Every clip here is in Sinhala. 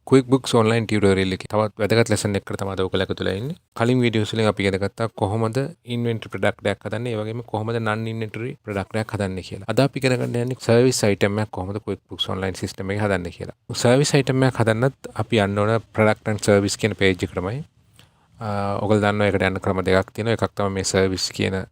QuickBooks Online tutorial එකේ තවත් වැදගත් lesson එකකට තමයි අද ඔයගොල්ලෝ එකතු වෙලා ඉන්නේ. කලින් videos වලින් අපි ඉගෙන ගත්තා කොහොමද inventory product එකක් හදන්නේ, ඒ වගේම කොහොමද non inventory product එකක් හදන්නේ කියලා. අද අපි ඉගෙන ගන්න යන්නේ service item එකක් කොහොමද QuickBooks Online system එකේ හදන්නේ කියලා. service item එකක් හදන්නත් අපි යන්න ඕන product and service කියන page එකටමයි. ඔයගොල්ලෝ දන්නවා ඒකට යන්න ක්‍රම දෙකක් තියෙනවා. එකක් තමයි මේ service කියන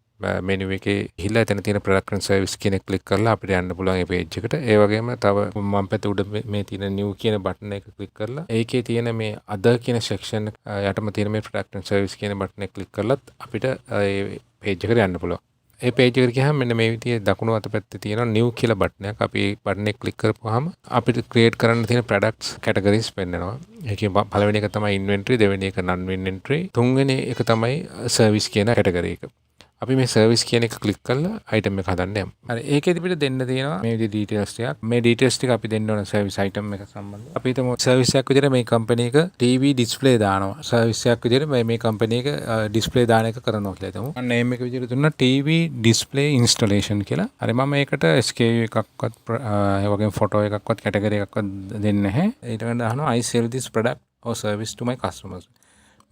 menu එකේ ගිහිල්ලා එතන තියෙන product and service කියන එක click කරලා අපිට යන්න පුළුවන් මේ page එකට. ඒ වගේම තව මම පැත්තේ උඩ මේ තියෙන new කියන button එක click කරලා ඒකේ තියෙන මේ other කියන section යටම තියෙන මේ product and service කියන button එක click කරලත් අපිට මේ page එකට යන්න පුළුවන්. ඒ page එකට ගියාම මෙන්න මේ විදිහේ දකුණු අත පැත්තේ තියෙන new කියලා button එකක්. අපි ඒ button එක click කරපුවාම අපිට create කරන්න තියෙන products categories පෙන්නනවා. ඒකේ පළවෙනි එක තමයි inventory, දෙවෙනි එක non inventory, තුන්වෙනි එක තමයි service කියන category එක. අපි මේ service කියන එක click කරලා item එක හදන්න යමු. හරි ඒකෙදි පිට දෙන්න තියෙනවා මේ විදිහේ details ටිකක්. මේ details ටික අපි දෙන්න ඕන service item එක සම්බන්ධව. අපි හිතමු service එකක් විදිහට මේ company එක TV display දානවා. service එකක් විදිහට මේ company එක display දාන එක කරනවා කියලා හිතමු. අන්න name එක විදිහට දුන්නා TV display installation කියලා. හරි මම මේකට SKU එකක්වත් ඒ වගේම photo එකක්වත් category එකක්වත් දෙන්නේ නැහැ. ඊට ගන්න අහනවා I sell this product or service to my customers.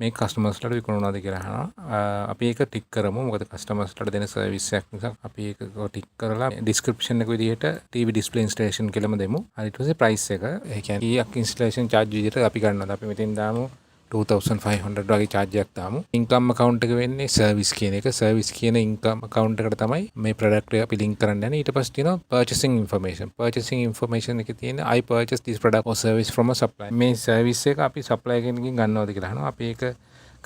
මේ කස්ටමර්ස්ලට විකුණනවාද කියලා අහනවා. අපි ඒක ටික් කරමු. මොකද කස්ටමර්ස්ලට දෙන සර්විස් එකක් නිසා අපි ඒක ටික් කරලා description එක විදිහට TV display installation කියලාම දෙමු. ඊට පස්සේ price එක ඒ කියන්නේ කීයක් installation charge විදිහට අපි ගන්නවාද? අපි මෙතෙන් දාමු 2500 වගේ charge එකක් දාමු. income account එක වෙන්නේ service කියන එක. service කියන income account එකට තමයි මේ product එක අපි link කරන්න යන්නේ. ඊට පස්සේ තියෙනවා purchasing information. purchasing information එකේ තියෙන I purchase this product or service from a supplier. මේ service එක අපි supplier කෙනකින් ගන්නවද කියලා අහනවා. අපි ඒක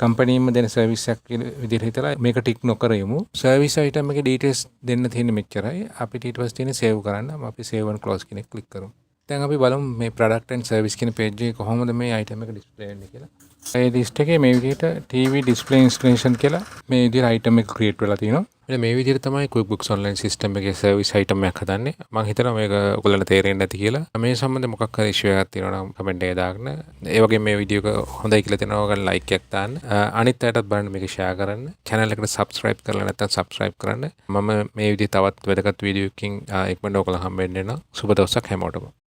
කම්පැනිම දෙන සර්විස් එකක් විදිහට හිතලා මේක ටික් නොකර යමු. සර්විස් අයිටම් එකේ ඩීටේල්ස් දෙන්න තියෙන මෙච්චරයි. අපිට ඊට පස්සේ තියෙන සේව් කරන්න. අපි save and close කියන එක ක්ලික් කරමු. දැන් අපි බලමු මේ product and service කියන page එකේ කොහොමද මේ item එක display වෙන්නේ කියලා. මේ list එකේ මේ විදිහට TV display installation කියලා මේ විදිහට item එක create වෙලා තියෙනවා. මේ විදිහට තමයි QuickBooks Online system එකේ service item එකක් හදන්නේ. මම හිතනවා මේක ඔයගොල්ලන්ට තේරෙන්නේ නැති කියලා. මේ සම්බන්ධයෙන් මොකක් හරි issue එකක් තියෙනවා නම් comment එකේ දාන්න. ඒ වගේම මේ වීඩියෝ එක හොඳයි කියලා තියෙනවා ඔයගොල්ලෝ like එකක් දාන්න. අනිත් අයටත් බලන්න මේක share කරන්න. channel එකට subscribe කරලා නැත්නම් subscribe කරන්න. මම මේ විදිහේ තවත් වැදගත් වීඩියෝ එකකින් ඉක්මනට ඔයගොල්ලෝ හම්බ වෙන්න වෙනවා. සුබ දවසක් හැමෝටම.